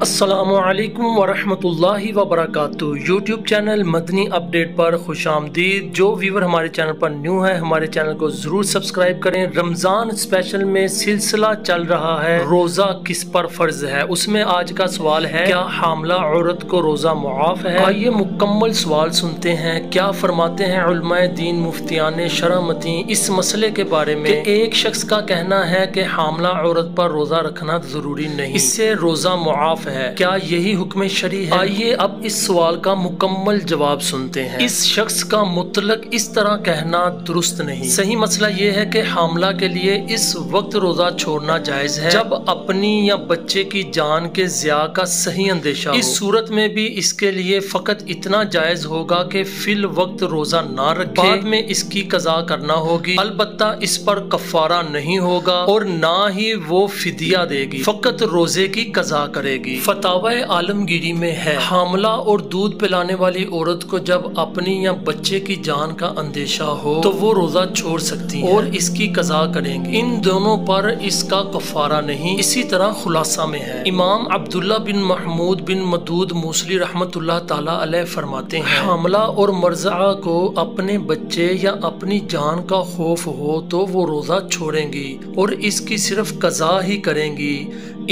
अस्सलामुअलैकुम वरहमतुल्लाहि वबरकातुहू। YouTube channel Madani update पर खुश आमदीद। जो व्यूवर हमारे चैनल पर न्यू है हमारे चैनल को जरूर सब्सक्राइब करें। रमजान स्पेशल में सिलसिला चल रहा है रोजा किस पर फर्ज है, उसमें आज का सवाल है क्या हामला औरत को रोजा मुआफ है। आइए मुकम्मल सवाल सुनते हैं। क्या फरमाते हैं उलमाए दीन मुफ्तियान शरमती इस मसले के बारे में। एक शख्स का कहना है कि हामला औरत पर रोजा रखना जरूरी नहीं, इससे रोजा मुआफ है। क्या यही हुक्म शरी है? आइए अब इस सवाल का मुकम्मल जवाब सुनते हैं। इस शख्स का मुतलक इस तरह कहना दुरुस्त नहीं। सही मसला ये है कि हामला के लिए इस वक्त रोजा छोड़ना जायज है जब अपनी या बच्चे की जान के ज़िया का सही अंदेशा हो। इस सूरत में भी इसके लिए फकत इतना जायज होगा कि फिल वक्त रोजा ना रखे, बाद में इसकी कज़ा करना होगी। अलबत्ता इस पर कफ़ारा नहीं होगा और ना ही वो फिदिया देगी, फकत रोजे की कज़ा करेगी। फतावा आलमगीरी में है हामला और दूध पिलाने वाली औरत को जब अपनी या बच्चे की जान का अंदेशा हो तो वो रोजा छोड़ सकती है और इसकी कज़ा करेंगी। इन दोनों पर इसका कफारा नहीं। इसी तरह खुलासा में है इमाम अब्दुल्ला बिन महमूद बिन मदूद मूसली रहमतुल्लाह ताला अलैह फरमाते हैं हामला और मर्ज़ा को अपने बच्चे या अपनी जान का खौफ हो तो वो रोजा छोड़ेंगी और इसकी सिर्फ कज़ा ही करेंगी।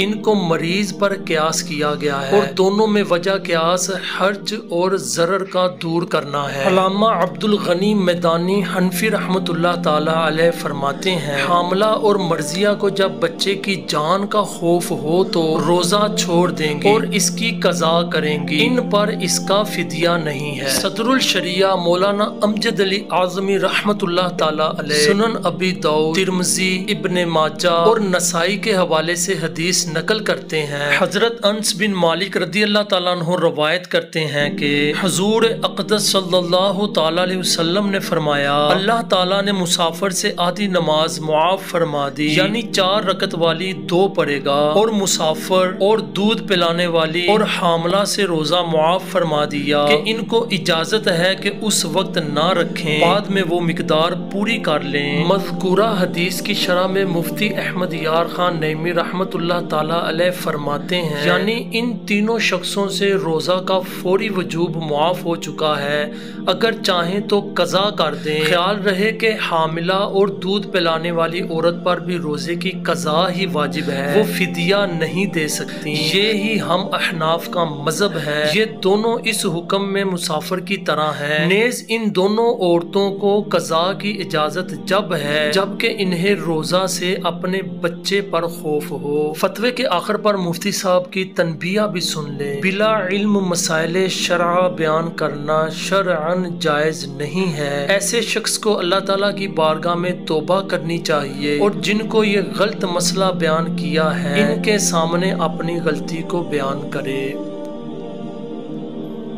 इनको मरीज पर क्यास किया गया है और दोनों में वजह क्यास हर्ज और जरर का दूर करना है। अल्लामा अब्दुल गनी मैदानी हनफी रहमतुल्लाह ताला अलैह फरमाते हैं हामला और मर्जिया को जब बच्चे की जान का खौफ हो तो रोजा छोड़ देंगे और इसकी कज़ा करेंगी। इन पर इसका फिदिया नहीं है। सदरुल शरिया मौलाना अमजद अली आज़मी रहमतुल्लाह ताला अलैह सुनन अबी दाऊद, तिरमिज़ी, इब्ने माजा और नसाई के हवाले से हदीस नकल करते हैं। हजरत अनस बिन मालिक रदी अल्लाह ताला अन्हु रवायत करते हैं कि हुजूर अक़दस सल्लल्लाहु ताला अलैहि वसल्लम ने फरमाया अल्लाह ताला ने मुसाफिर से आधी नमाज मुआफ फरमा दी, यानी 4 रकत वाली 2 पढ़ेगा, और मुसाफिर और दूध पिलाने वाली और हामला से रोजा मुआफ फरमा दिया कि इनको इजाजत है कि उस वक्त ना रखें, बाद में वो मिकदार पूरी कर लें। मज़कूरा हदीस की शरह में मुफ्ती अहमद यार खान नईमी रहमतुल्लाह ताला अलैह फरमाते हैं यानी इन तीनों शख्सों से रोजा का फौरी वजूब मुआफ हो चुका है, अगर चाहें तो कज़ा कर दें। ख्याल रहे कि हामिला और दूध पिलाने वाली औरत पर भी रोजे की कज़ा ही वाजिब है, वो फिदिया नहीं दे सकती। ये ही हम अहनाफ का मजहब है। ये दोनों इस हुक्म में मुसाफिर की तरह है। नेज इन दोनों औरतों को कज़ा की इजाजत जब है जबकि इन्हें रोजा से अपने बच्चे पर खौफ हो। फतवे के आखिर पर मुफ्ती साहब की तनबिया भी सुन ले। बिला इल्म मसाइले शरअ बयान करना शरअन जायज नहीं है। ऐसे शख्स को अल्लाह ताला की बारगाह में तौबा करनी चाहिए और जिनको ये गलत मसला बयान किया है इनके सामने अपनी गलती को बयान करे।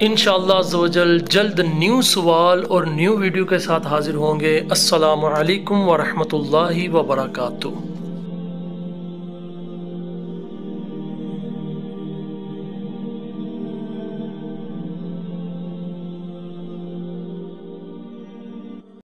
इंशाअल्लाह अज़्ज़वजल जल्द न्यू सवाल और न्यू वीडियो के साथ हाजिर होंगे। अस्सलामु अलैकुम वरहमतुल्लाहि वबरकातुहू।